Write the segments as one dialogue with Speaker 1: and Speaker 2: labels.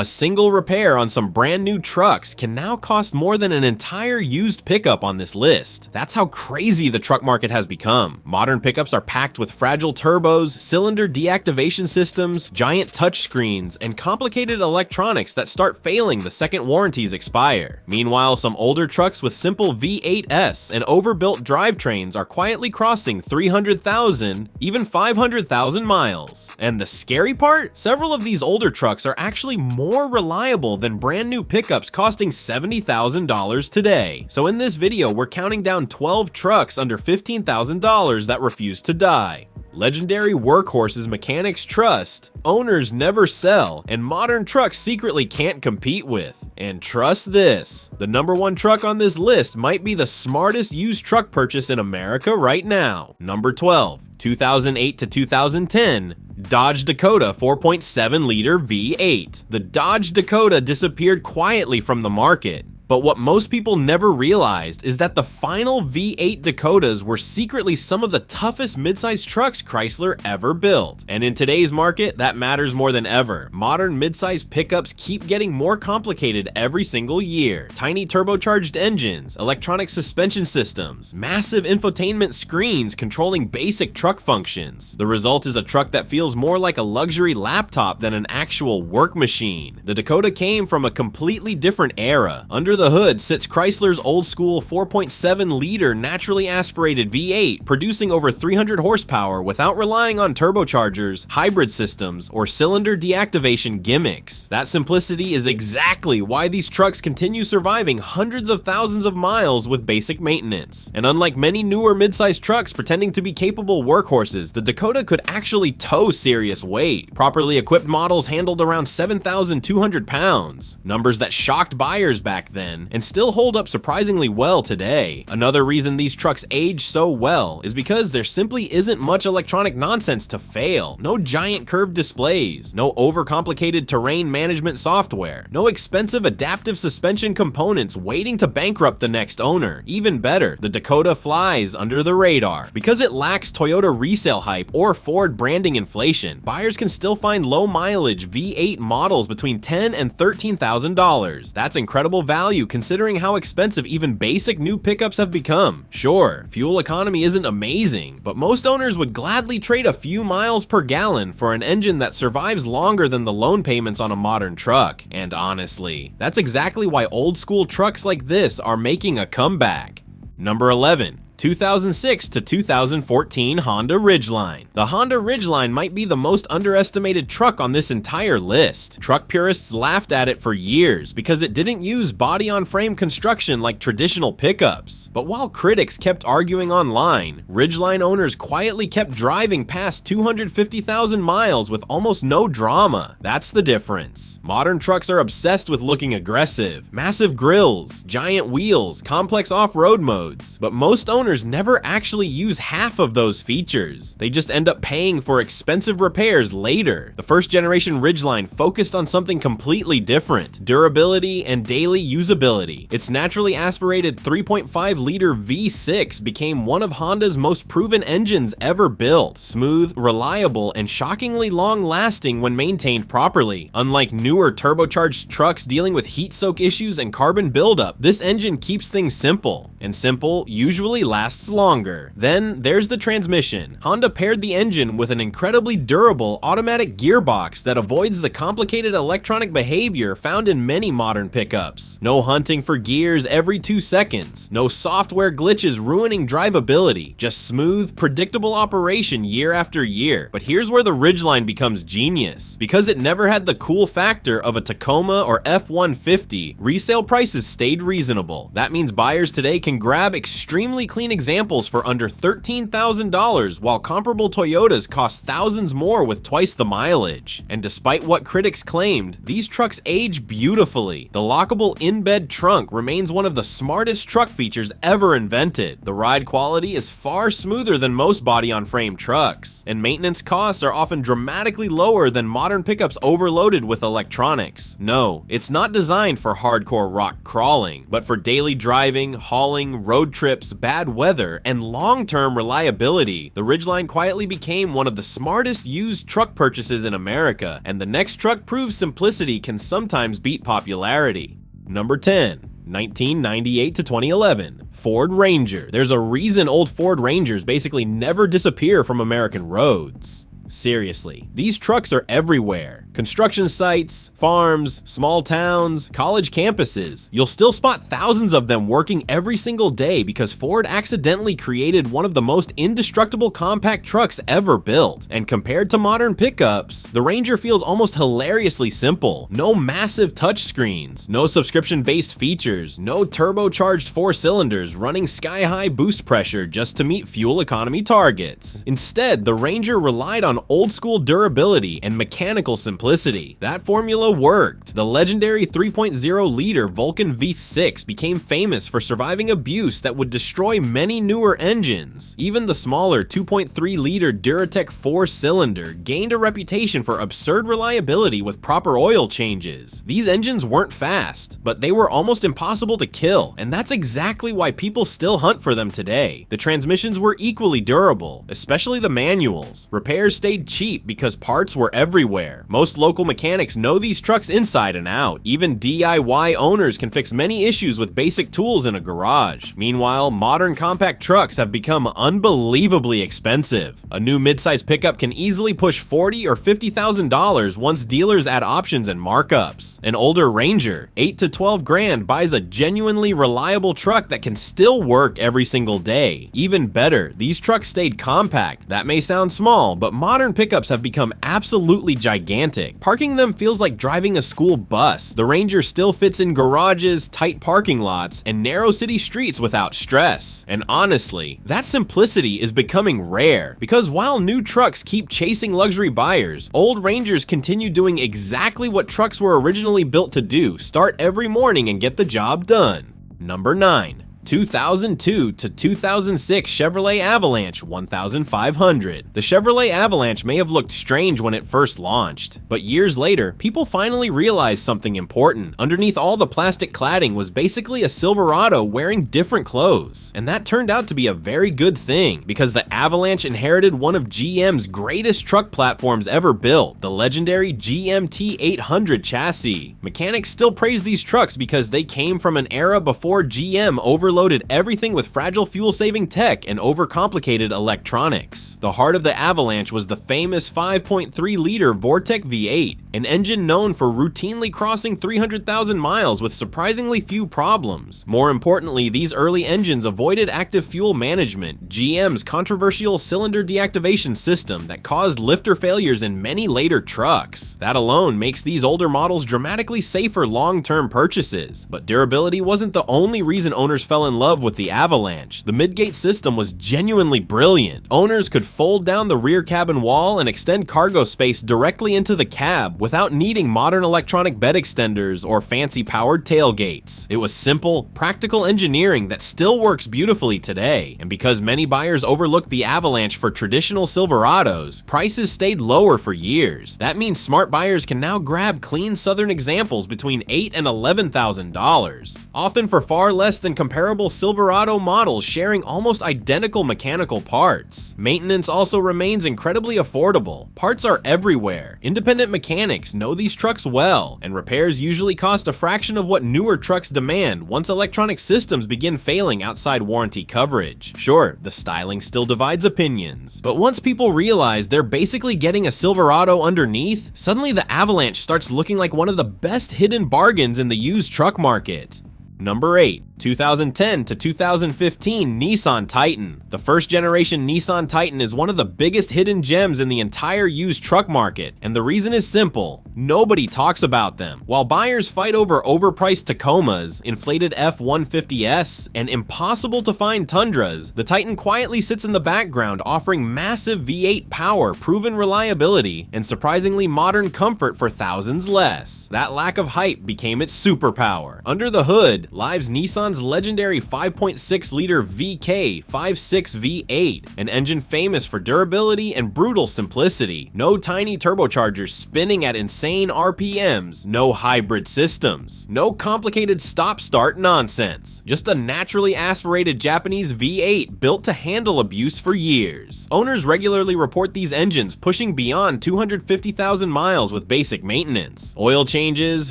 Speaker 1: A single repair on some brand new trucks can now cost more than an entire used pickup on this list. That's how crazy the truck market has become. Modern pickups are packed with fragile turbos, cylinder deactivation systems, giant touchscreens, and complicated electronics that start failing the second warranties expire. Meanwhile, some older trucks with simple V8s and overbuilt drivetrains are quietly crossing 300,000, even 500,000 miles. And the scary part? Several of these older trucks are actually more reliable than brand new pickups costing $70,000 today. So in this video, we're counting down 12 trucks under $15,000 that refuse to die. Legendary workhorses mechanics trust, owners never sell, and modern trucks secretly can't compete with. And trust this, the #1 truck on this list might be the smartest used truck purchase in America right now. Number 12, 2008 to 2010, Dodge Dakota 4.7 liter V8. The Dodge Dakota disappeared quietly from the market. But what most people never realized is that the final V8 Dakotas were secretly some of the toughest midsize trucks Chrysler ever built. And in today's market, that matters more than ever. Modern midsize pickups keep getting more complicated every single year. Tiny turbocharged engines, electronic suspension systems, massive infotainment screens controlling basic truck functions. The result is a truck that feels more like a luxury laptop than an actual work machine. The Dakota came from a completely different era. Under the hood sits Chrysler's old school 4.7 liter naturally aspirated V8, producing over 300 horsepower without relying on turbochargers, hybrid systems, or cylinder deactivation gimmicks. That simplicity is exactly why these trucks continue surviving hundreds of thousands of miles with basic maintenance. And unlike many newer midsize trucks pretending to be capable workhorses, the Dakota could actually tow serious weight. Properly equipped models handled around 7,200 pounds, numbers that shocked buyers back then and still hold up surprisingly well today. Another reason these trucks age so well is because there simply isn't much electronic nonsense to fail. No giant curved displays, no overcomplicated terrain management software, no expensive adaptive suspension components waiting to bankrupt the next owner. Even better, the Dakota flies under the radar. Because it lacks Toyota resale hype or Ford branding inflation, buyers can still find low mileage V8 models between $10,000 and $13,000. That's incredible value considering how expensive even basic new pickups have become. Sure, fuel economy isn't amazing, but most owners would gladly trade a few miles per gallon for an engine that survives longer than the loan payments on a modern truck. And honestly, that's exactly why old school trucks like this are making a comeback. Number 11. 2006 to 2014 Honda Ridgeline. The Honda Ridgeline might be the most underestimated truck on this entire list. Truck purists laughed at it for years because it didn't use body-on-frame construction like traditional pickups. But while critics kept arguing online, Ridgeline owners quietly kept driving past 250,000 miles with almost no drama. That's the difference. Modern trucks are obsessed with looking aggressive. Massive grills, giant wheels, complex off-road modes. But most owners never actually use half of those features. They just end up paying for expensive repairs later. The first generation Ridgeline focused on something completely different: durability and daily usability. Its naturally aspirated 3.5 liter V6 became one of Honda's most proven engines ever built. Smooth, reliable, and shockingly long lasting when maintained properly. Unlike newer turbocharged trucks dealing with heat soak issues and carbon buildup, this engine keeps things simple, and simple usually lasts longer. Then there's the transmission. Honda paired the engine with an incredibly durable automatic gearbox that avoids the complicated electronic behavior found in many modern pickups. No hunting for gears every 2 seconds. No software glitches ruining drivability. Just smooth, predictable operation year after year. But here's where the Ridgeline becomes genius. Because it never had the cool factor of a Tacoma or F-150, resale prices stayed reasonable. That means buyers today can grab extremely clean examples for under $13,000, while comparable Toyotas cost thousands more with twice the mileage. And despite what critics claimed, these trucks age beautifully. The lockable in-bed trunk remains one of the smartest truck features ever invented. The ride quality is far smoother than most body-on-frame trucks, and maintenance costs are often dramatically lower than modern pickups overloaded with electronics. No, it's not designed for hardcore rock crawling, but for daily driving, hauling, road trips, bad weather, and long-term reliability, the Ridgeline quietly became one of the smartest used truck purchases in America, and the next truck proves simplicity can sometimes beat popularity. Number 10. 1998 to 2011, Ford Ranger. There's a reason old Ford Rangers basically never disappear from American roads. Seriously, these trucks are everywhere. Construction sites, farms, small towns, college campuses. You'll still spot thousands of them working every single day because Ford accidentally created one of the most indestructible compact trucks ever built. And compared to modern pickups, the Ranger feels almost hilariously simple. No massive touchscreens, no subscription-based features, no turbocharged 4 cylinders running sky-high boost pressure just to meet fuel economy targets. Instead, the Ranger relied on old-school durability and mechanical simplicity. That formula worked. The legendary 3.0-liter Vulcan V6 became famous for surviving abuse that would destroy many newer engines. Even the smaller 2.3-liter Duratec 4-cylinder gained a reputation for absurd reliability with proper oil changes. These engines weren't fast, but they were almost impossible to kill, and that's exactly why people still hunt for them today. The transmissions were equally durable, especially the manuals. Repairs stayed cheap because parts were everywhere. Most local mechanics know these trucks inside and out. Even DIY owners can fix many issues with basic tools in a garage. Meanwhile, modern compact trucks have become unbelievably expensive. A new midsize pickup can easily push $40,000 or $50,000 once dealers add options and markups. An older Ranger, $8 to $12 grand, buys a genuinely reliable truck that can still work every single day. Even better, these trucks stayed compact. That may sound small, but modern pickups have become absolutely gigantic. Parking them feels like driving a school bus. The Ranger still fits in garages, tight parking lots, and narrow city streets without stress. And honestly, that simplicity is becoming rare, because while new trucks keep chasing luxury buyers, old Rangers continue doing exactly what trucks were originally built to do: start every morning and get the job done. Number 9. 2002 to 2006 Chevrolet Avalanche 1500. The Chevrolet Avalanche may have looked strange when it first launched, but years later, people finally realized something important. Underneath all the plastic cladding was basically a Silverado wearing different clothes, and that turned out to be a very good thing, because the Avalanche inherited one of GM's greatest truck platforms ever built, the legendary GMT 800 chassis. Mechanics still praise these trucks because they came from an era before GM overloaded everything with fragile fuel-saving tech and overcomplicated electronics. The heart of the Avalanche was the famous 5.3-liter Vortec V8, an engine known for routinely crossing 300,000 miles with surprisingly few problems. More importantly, these early engines avoided active fuel management, GM's controversial cylinder deactivation system that caused lifter failures in many later trucks. That alone makes these older models dramatically safer long-term purchases. But durability wasn't the only reason owners fell in love with the Avalanche. The midgate system was genuinely brilliant. Owners could fold down the rear cabin wall and extend cargo space directly into the cab without needing modern electronic bed extenders or fancy powered tailgates. It was simple, practical engineering that still works beautifully today. And because many buyers overlooked the Avalanche for traditional Silverados, prices stayed lower for years. That means smart buyers can now grab clean Southern examples between $8,000 and $11,000, often for far less than comparable Silverado models sharing almost identical mechanical parts. Maintenance also remains incredibly affordable. Parts are everywhere. Independent mechanics know these trucks well, and repairs usually cost a fraction of what newer trucks demand once electronic systems begin failing outside warranty coverage. Sure, the styling still divides opinions, but once people realize they're basically getting a Silverado underneath, suddenly the Avalanche starts looking like one of the best hidden bargains in the used truck market. Number 8. 2010 to 2015 Nissan Titan. The first generation Nissan Titan is one of the biggest hidden gems in the entire used truck market, and the reason is simple: nobody talks about them. While buyers fight over overpriced Tacomas, inflated F-150S, and impossible to find Tundras, the Titan quietly sits in the background, offering massive V8 power, proven reliability, and surprisingly modern comfort for thousands less. That lack of hype became its superpower. Under the hood lies Nissan Nissan's legendary 5.6-liter VK56 V8, an engine famous for durability and brutal simplicity. No tiny turbochargers spinning at insane RPMs, no hybrid systems, no complicated stop-start nonsense. Just a naturally aspirated Japanese V8 built to handle abuse for years. Owners regularly report these engines pushing beyond 250,000 miles with basic maintenance, oil changes,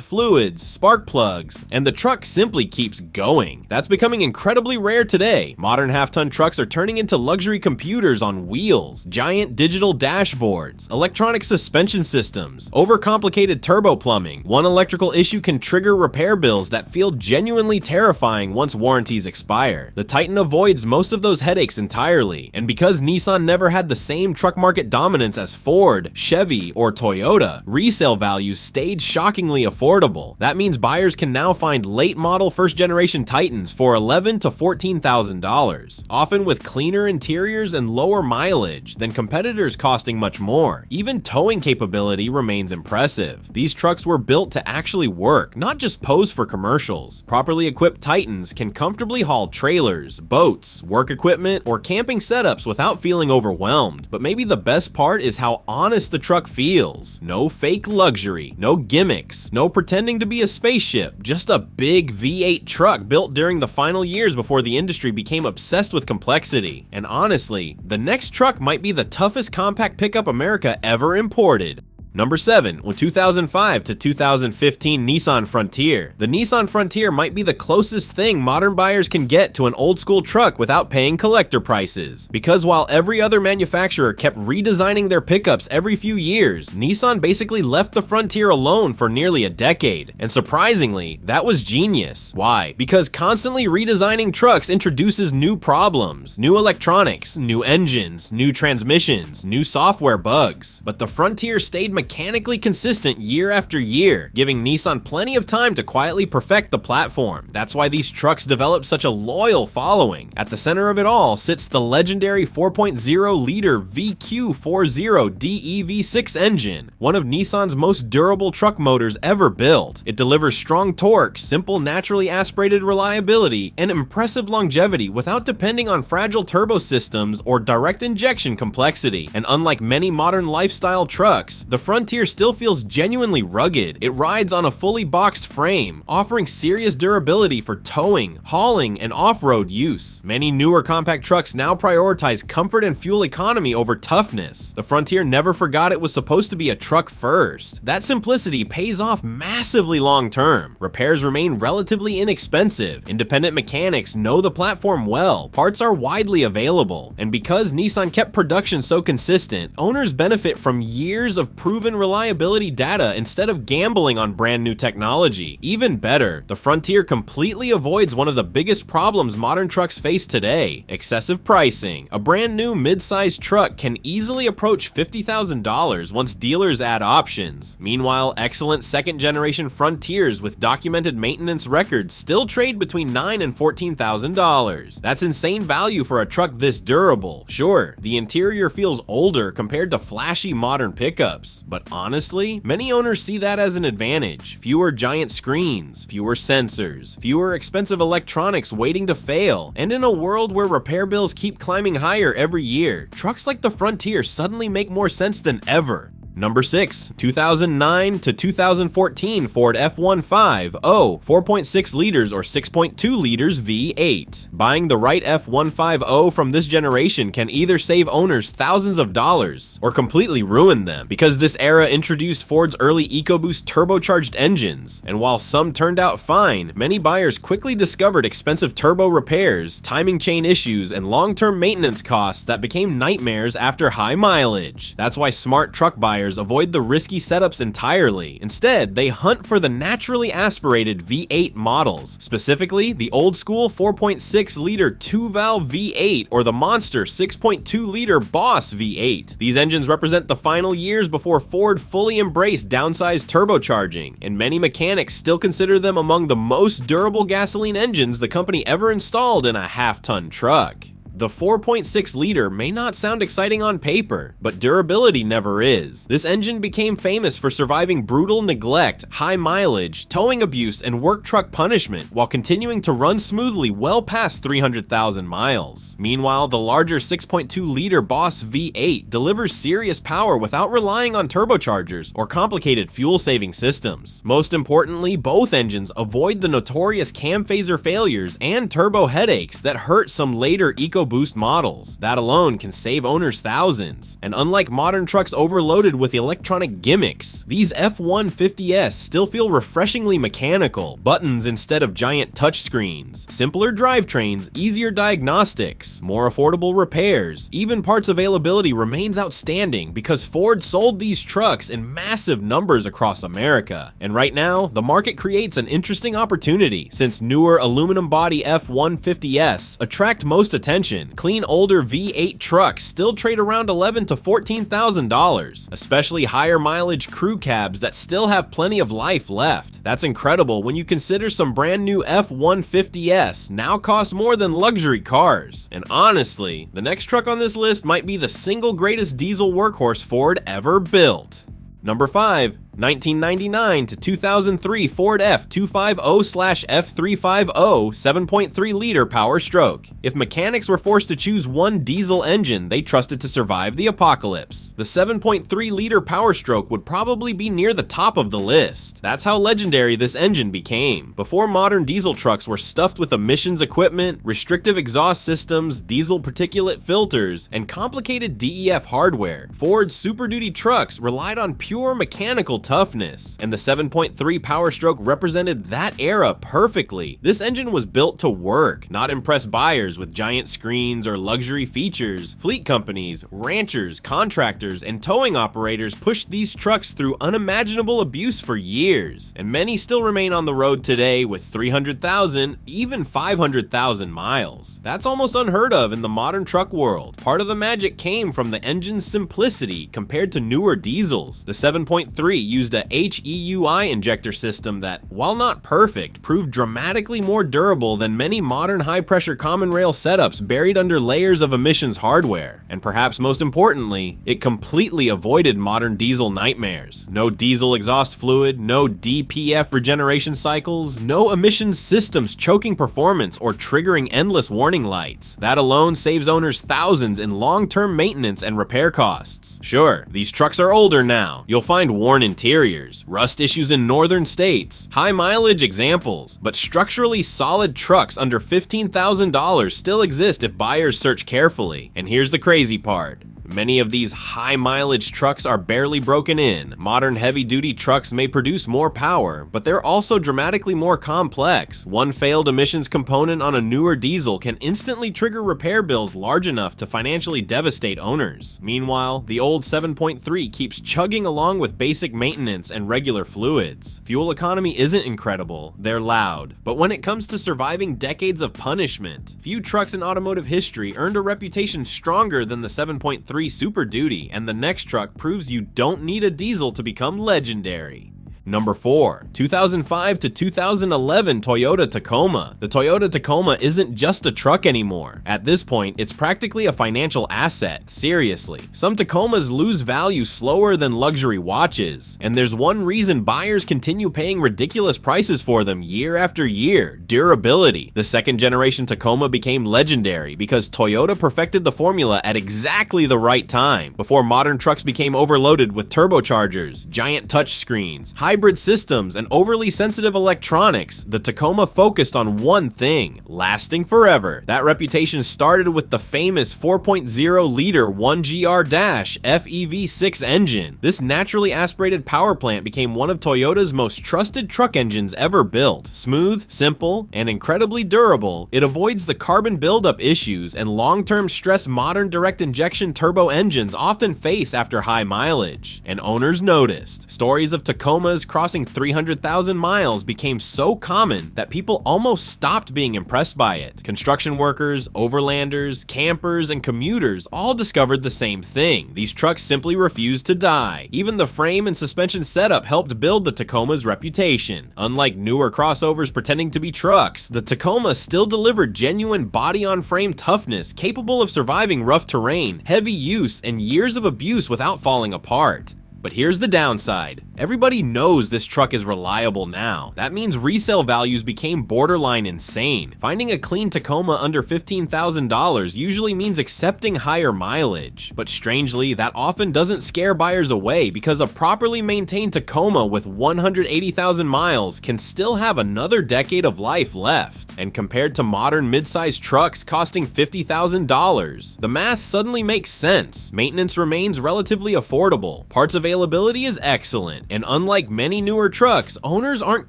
Speaker 1: fluids, spark plugs, and the truck simply keeps going. That's becoming incredibly rare today. Modern half-ton trucks are turning into luxury computers on wheels, giant digital dashboards, electronic suspension systems, overcomplicated turbo plumbing. One electrical issue can trigger repair bills that feel genuinely terrifying once warranties expire. The Titan avoids most of those headaches entirely, and because Nissan never had the same truck market dominance as Ford, Chevy, or Toyota, resale values stayed shockingly affordable. That means buyers can now find late model first generation Titans for $11,000 to $14,000, often with cleaner interiors and lower mileage than competitors costing much more. Even towing capability remains impressive. These trucks were built to actually work, not just pose for commercials. Properly equipped Titans can comfortably haul trailers, boats, work equipment, or camping setups without feeling overwhelmed. But maybe the best part is how honest the truck feels. No fake luxury, no gimmicks, no pretending to be a spaceship, just a big V8 truck built during the final years before the industry became obsessed with complexity. And honestly, the next truck might be the toughest compact pickup America ever imported. Number 7, with 2005 to 2015 Nissan Frontier. The Nissan Frontier might be the closest thing modern buyers can get to an old school truck without paying collector prices. Because while every other manufacturer kept redesigning their pickups every few years, Nissan basically left the Frontier alone for nearly a decade. And surprisingly, that was genius. Why? Because constantly redesigning trucks introduces new problems, new electronics, new engines, new transmissions, new software bugs. But the Frontier stayed mechanically consistent year after year, giving Nissan plenty of time to quietly perfect the platform. That's why these trucks developed such a loyal following. At the center of it all sits the legendary 4.0-liter VQ40 DEV6 engine, one of Nissan's most durable truck motors ever built. It delivers strong torque, simple naturally aspirated reliability, and impressive longevity without depending on fragile turbo systems or direct injection complexity. And unlike many modern lifestyle trucks, the Frontier still feels genuinely rugged. It rides on a fully boxed frame, offering serious durability for towing, hauling, and off-road use. Many newer compact trucks now prioritize comfort and fuel economy over toughness. The Frontier never forgot it was supposed to be a truck first. That simplicity pays off massively long-term. Repairs remain relatively inexpensive. Independent mechanics know the platform well. Parts are widely available. And because Nissan kept production so consistent, owners benefit from years of proven reliability data instead of gambling on brand new technology. Even better, the Frontier completely avoids one of the biggest problems modern trucks face today: excessive pricing. A brand new mid-sized truck can easily approach $50,000 once dealers add options. Meanwhile, excellent second-generation Frontiers with documented maintenance records still trade between $9,000 and $14,000. That's insane value for a truck this durable. Sure, the interior feels older compared to flashy modern pickups, but honestly, many owners see that as an advantage. Fewer giant screens, fewer sensors, fewer expensive electronics waiting to fail, and in a world where repair bills keep climbing higher every year, trucks like the Frontier suddenly make more sense than ever. Number 6, 2009 to 2014 Ford F-150 4.6 liters or 6.2 liters V8. Buying the right F-150 from this generation can either save owners thousands of dollars or completely ruin them, because this era introduced Ford's early EcoBoost turbocharged engines, and while some turned out fine, many buyers quickly discovered expensive turbo repairs, timing chain issues, and long-term maintenance costs that became nightmares after high mileage. That's why smart truck buyers avoid the risky setups entirely. Instead, they hunt for the naturally aspirated V8 models, specifically the old school 4.6-liter 2-valve V8 or the monster 6.2-liter Boss V8. These engines represent the final years before Ford fully embraced downsized turbocharging, and many mechanics still consider them among the most durable gasoline engines the company ever installed in a half-ton truck. The 4.6-liter may not sound exciting on paper, but durability never is. This engine became famous for surviving brutal neglect, high mileage, towing abuse, and work truck punishment while continuing to run smoothly well past 300,000 miles. Meanwhile, the larger 6.2-liter Boss V8 delivers serious power without relying on turbochargers or complicated fuel-saving systems. Most importantly, both engines avoid the notorious cam phaser failures and turbo headaches that hurt some later EcoBoost models. That alone can save owners thousands. And unlike modern trucks overloaded with electronic gimmicks, these F-150s still feel refreshingly mechanical. Buttons instead of giant touchscreens, simpler drivetrains, easier diagnostics, more affordable repairs. Even parts availability remains outstanding because Ford sold these trucks in massive numbers across America. And right now, the market creates an interesting opportunity since newer aluminum body F-150s attract most attention. Clean older V8 trucks still trade around $11,000 to $14,000, especially higher mileage crew cabs that still have plenty of life left. That's incredible when you consider some brand new F-150s now cost more than luxury cars. And honestly, the next truck on this list might be the single greatest diesel workhorse Ford ever built. Number 5. 1999 to 2003 Ford F250/F350 7.3-liter Power Stroke. If mechanics were forced to choose one diesel engine they trusted to survive the apocalypse, the 7.3-liter Power Stroke would probably be near the top of the list. That's how legendary this engine became. Before modern diesel trucks were stuffed with emissions equipment, restrictive exhaust systems, diesel particulate filters, and complicated DEF hardware, Ford's Super Duty trucks relied on pure mechanical toughness, and the 7.3 Power Stroke represented that era perfectly. This engine was built to work, not impress buyers with giant screens or luxury features. Fleet companies, ranchers, contractors, and towing operators pushed these trucks through unimaginable abuse for years, and many still remain on the road today with 300,000, even 500,000 miles. That's almost unheard of in the modern truck world. Part of the magic came from the engine's simplicity compared to newer diesels. The 7.3 used a HEUI injector system that, while not perfect, proved dramatically more durable than many modern high-pressure common rail setups buried under layers of emissions hardware. And perhaps most importantly, it completely avoided modern diesel nightmares. No diesel exhaust fluid, no DPF regeneration cycles, no emissions systems choking performance or triggering endless warning lights. That alone saves owners thousands in long-term maintenance and repair costs. Sure, these trucks are older now. You'll find worn interiors, rust issues in northern states, high mileage examples, but structurally solid trucks under $15,000 still exist if buyers search carefully. And here's the crazy part. Many of these high-mileage trucks are barely broken in. Modern heavy-duty trucks may produce more power, but they're also dramatically more complex. One failed emissions component on a newer diesel can instantly trigger repair bills large enough to financially devastate owners. Meanwhile, the old 7.3 keeps chugging along with basic maintenance and regular fluids. Fuel economy isn't incredible, they're loud. But when it comes to surviving decades of punishment, few trucks in automotive history earned a reputation stronger than the 7.3 Super Duty, and the next truck proves you don't need a diesel to become legendary. Number 4. 2005 to 2011 Toyota Tacoma. The Toyota Tacoma isn't just a truck anymore. At this point, it's practically a financial asset. Seriously. Some Tacomas lose value slower than luxury watches, and there's one reason buyers continue paying ridiculous prices for them year after year: durability. The second generation Tacoma became legendary because Toyota perfected the formula at exactly the right time, before modern trucks became overloaded with turbochargers, giant touchscreens, hybrid systems, and overly sensitive electronics. The Tacoma focused on one thing: lasting forever. That reputation started with the famous 4.0-liter 1GR-FEV6 engine. This naturally aspirated power plant became one of Toyota's most trusted truck engines ever built. Smooth, simple, and incredibly durable, it avoids the carbon buildup issues and long-term stress modern direct injection turbo engines often face after high mileage. And owners noticed. Stories of Tacomas Tacomas crossing 300,000 miles became so common that people almost stopped being impressed by it. Construction workers, overlanders, campers, and commuters all discovered the same thing. These trucks simply refused to die. Even the frame and suspension setup helped build the Tacoma's reputation. Unlike newer crossovers pretending to be trucks, the Tacoma still delivered genuine body-on-frame toughness capable of surviving rough terrain, heavy use, and years of abuse without falling apart. But here's the downside. Everybody knows this truck is reliable now. That means resale values became borderline insane. Finding a clean Tacoma under $15,000 usually means accepting higher mileage. But strangely, that often doesn't scare buyers away because a properly maintained Tacoma with 180,000 miles can still have another decade of life left. And compared to modern mid-sized trucks costing $50,000, the math suddenly makes sense. Maintenance remains relatively affordable. Parts availability is excellent, and unlike many newer trucks, owners aren't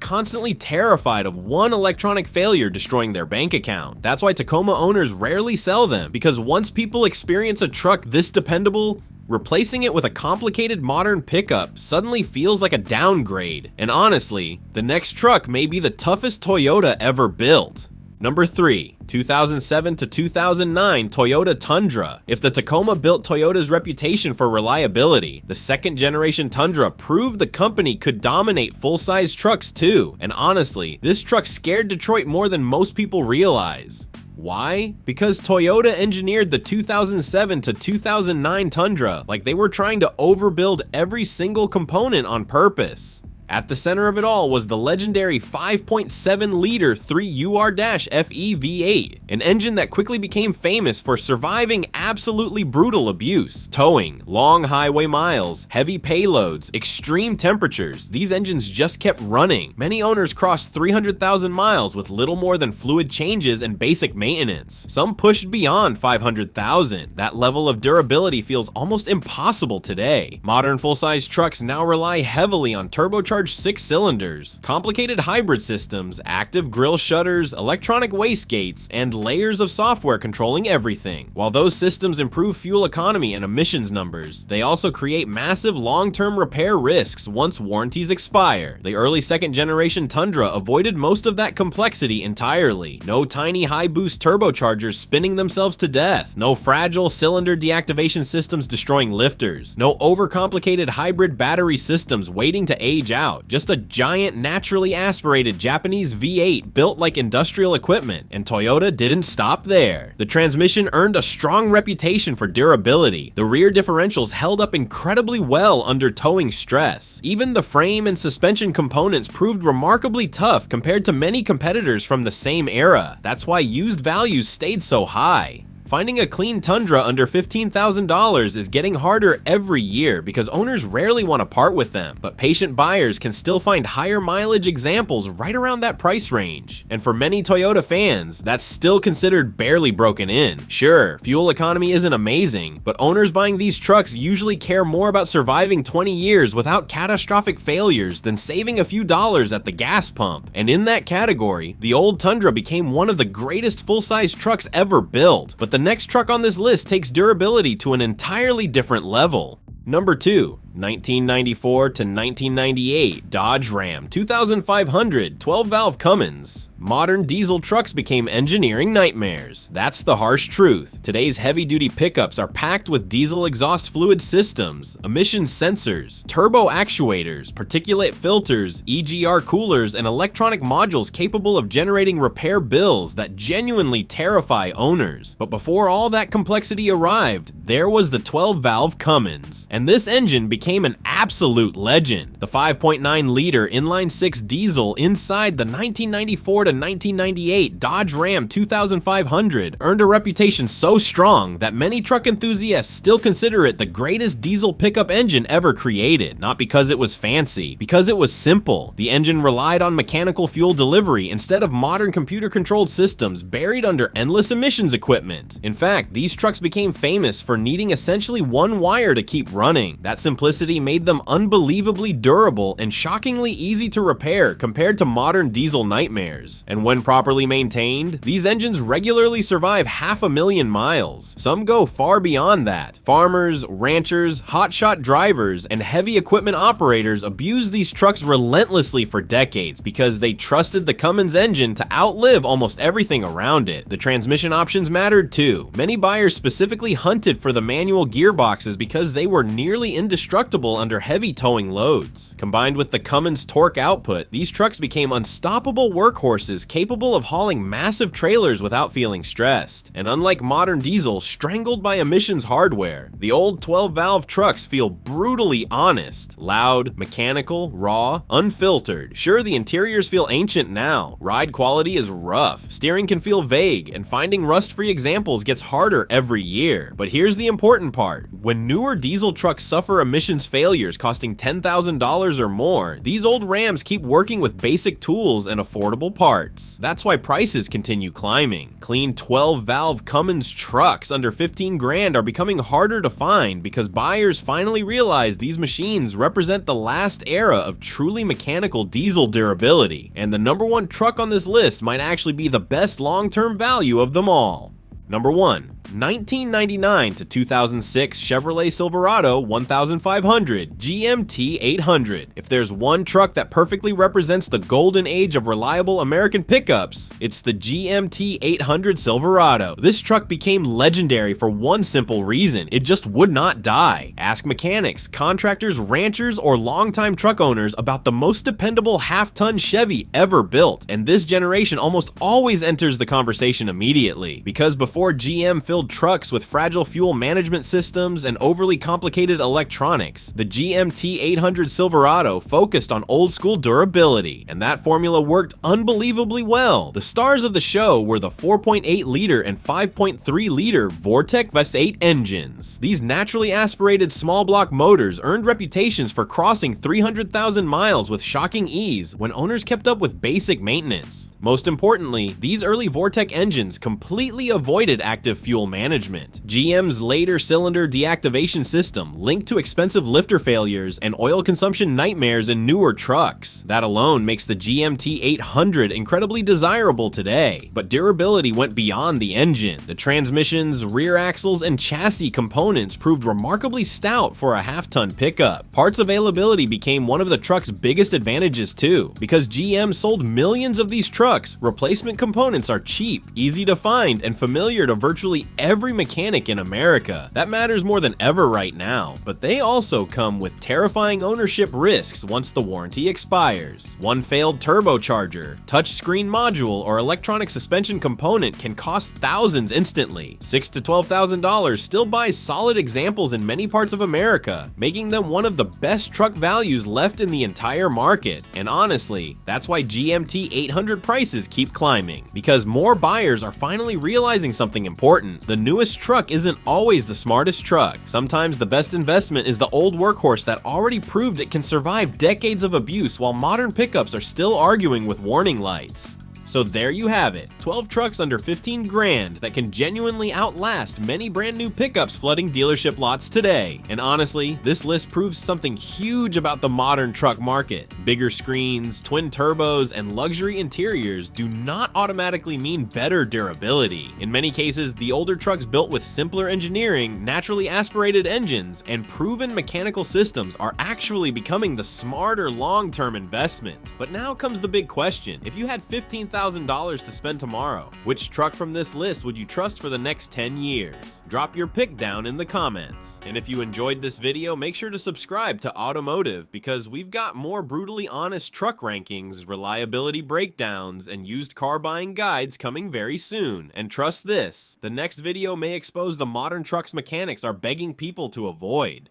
Speaker 1: constantly terrified of one electronic failure destroying their bank account. That's why Tacoma owners rarely sell them, because once people experience a truck this dependable, replacing it with a complicated modern pickup suddenly feels like a downgrade. And honestly, the next truck may be the toughest Toyota ever built. Number 3. 2007 to 2009 Toyota Tundra. If the Tacoma built Toyota's reputation for reliability, the second generation Tundra proved the company could dominate full-size trucks too. And honestly, this truck scared Detroit more than most people realize. Why? Because Toyota engineered the 2007 to 2009 Tundra like they were trying to overbuild every single component on purpose. At the center of it all was the legendary 5.7-liter 3UR-FE V8, an engine that quickly became famous for surviving absolutely brutal abuse, towing, long highway miles, heavy payloads, extreme temperatures. These engines just kept running. Many owners crossed 300,000 miles with little more than fluid changes and basic maintenance. Some pushed beyond 500,000. That level of durability feels almost impossible today. Modern full-size trucks now rely heavily on turbocharged 6 cylinders, complicated hybrid systems, active grille shutters, electronic wastegates, and layers of software controlling everything. While those systems improve fuel economy and emissions numbers, they also create massive long-term repair risks once warranties expire. The early second generation Tundra avoided most of that complexity entirely. No tiny high-boost turbochargers spinning themselves to death, no fragile cylinder deactivation systems destroying lifters, no overcomplicated hybrid battery systems waiting to age out. Just a giant naturally aspirated Japanese V8 built like industrial equipment, and Toyota didn't stop there. The transmission earned a strong reputation for durability. The rear differentials held up incredibly well under towing stress. Even the frame and suspension components proved remarkably tough compared to many competitors from the same era. That's why used values stayed so high. Finding a clean Tundra under $15,000 is getting harder every year because owners rarely want to part with them, but patient buyers can still find higher mileage examples right around that price range. And for many Toyota fans, that's still considered barely broken in. Sure, fuel economy isn't amazing, but owners buying these trucks usually care more about surviving 20 years without catastrophic failures than saving a few dollars at the gas pump. And in that category, the old Tundra became one of the greatest full-size trucks ever built, but the next truck on this list takes durability to an entirely different level. Number 2. 1994 to 1998 Dodge Ram 2500 12-valve Cummins. Modern diesel trucks became engineering nightmares. That's the harsh truth. Today's heavy-duty pickups are packed with diesel exhaust fluid systems, emission sensors, turbo actuators, particulate filters, EGR coolers, and electronic modules capable of generating repair bills that genuinely terrify owners. But before all that complexity arrived, there was the 12-valve Cummins, and this engine became an absolute legend. The 5.9-liter inline-6 diesel inside the 1994 to 1998 Dodge Ram 2500 earned a reputation so strong that many truck enthusiasts still consider it the greatest diesel pickup engine ever created. Not because it was fancy, because it was simple. The engine relied on mechanical fuel delivery instead of modern computer-controlled systems buried under endless emissions equipment. In fact, these trucks became famous for needing essentially one wire to keep running. That simplicity simplicity made them unbelievably durable and shockingly easy to repair compared to modern diesel nightmares. And when properly maintained, these engines regularly survive 500,000 miles. Some go far beyond that. Farmers, ranchers, hotshot drivers, and heavy equipment operators abuse these trucks relentlessly for decades because they trusted the Cummins engine to outlive almost everything around it. The transmission options mattered too. Many buyers specifically hunted for the manual gearboxes because they were nearly indestructible under heavy towing loads. Combined with the Cummins torque output, these trucks became unstoppable workhorses capable of hauling massive trailers without feeling stressed. And unlike modern diesel strangled by emissions hardware, the old 12-valve trucks feel brutally honest. Loud, mechanical, raw, unfiltered. Sure, the interiors feel ancient now. Ride quality is rough. Steering can feel vague, and finding rust-free examples gets harder every year. But here's the important part. When newer diesel trucks suffer emissions failures costing $10,000 or more, these old Rams keep working with basic tools and affordable parts. That's why prices continue climbing. Clean 12-valve Cummins trucks under 15 grand are becoming harder to find because buyers finally realize these machines represent the last era of truly mechanical diesel durability. And the number one truck on this list might actually be the best long-term value of them all. Number 1. 1999 to 2006 Chevrolet Silverado 1500 GMT 800. If there's one truck that perfectly represents the golden age of reliable American pickups, it's the GMT 800 Silverado. This truck became legendary for one simple reason: it just would not die. Ask mechanics, contractors, ranchers, or longtime truck owners about the most dependable half-ton Chevy ever built, and this generation almost always enters the conversation immediately. Because before GM filled trucks with fragile fuel management systems and overly complicated electronics, the GMT 800 Silverado focused on old-school durability, and that formula worked unbelievably well. The stars of the show were the 4.8-liter and 5.3-liter Vortec V8 engines. These naturally aspirated small-block motors earned reputations for crossing 300,000 miles with shocking ease when owners kept up with basic maintenance. Most importantly, these early Vortec engines completely avoided active fuel management. GM's later cylinder deactivation system linked to expensive lifter failures and oil consumption nightmares in newer trucks. That alone makes the GMT 800 incredibly desirable today. But durability went beyond the engine. The transmissions, rear axles, and chassis components proved remarkably stout for a half-ton pickup. Parts availability became one of the truck's biggest advantages too. Because GM sold millions of these trucks, replacement components are cheap, easy to find, and familiar to virtually every mechanic in America. That matters more than ever right now, but they also come with terrifying ownership risks once the warranty expires. One failed turbocharger, touchscreen module, or electronic suspension component can cost thousands instantly. $6,000 to $12,000 still buys solid examples in many parts of America, making them one of the best truck values left in the entire market. And honestly, that's why GMT 800 prices keep climbing, because more buyers are finally realizing something important. The newest truck isn't always the smartest truck. Sometimes the best investment is the old workhorse that already proved it can survive decades of abuse while modern pickups are still arguing with warning lights. So there you have it, 12 trucks under 15 grand that can genuinely outlast many brand new pickups flooding dealership lots today. And honestly, this list proves something huge about the modern truck market. Bigger screens, twin turbos, and luxury interiors do not automatically mean better durability. In many cases, the older trucks built with simpler engineering, naturally aspirated engines, and proven mechanical systems are actually becoming the smarter long-term investment. But now comes the big question. If you had $15,000 to spend tomorrow, which truck from this list would you trust for the next 10 years? Drop your pick down in the comments. And if you enjoyed this video, make sure to subscribe to Automotive, because we've got more brutally honest truck rankings, reliability breakdowns, and used car buying guides coming very soon. And trust this, the next video may expose the modern truck's mechanics are begging people to avoid.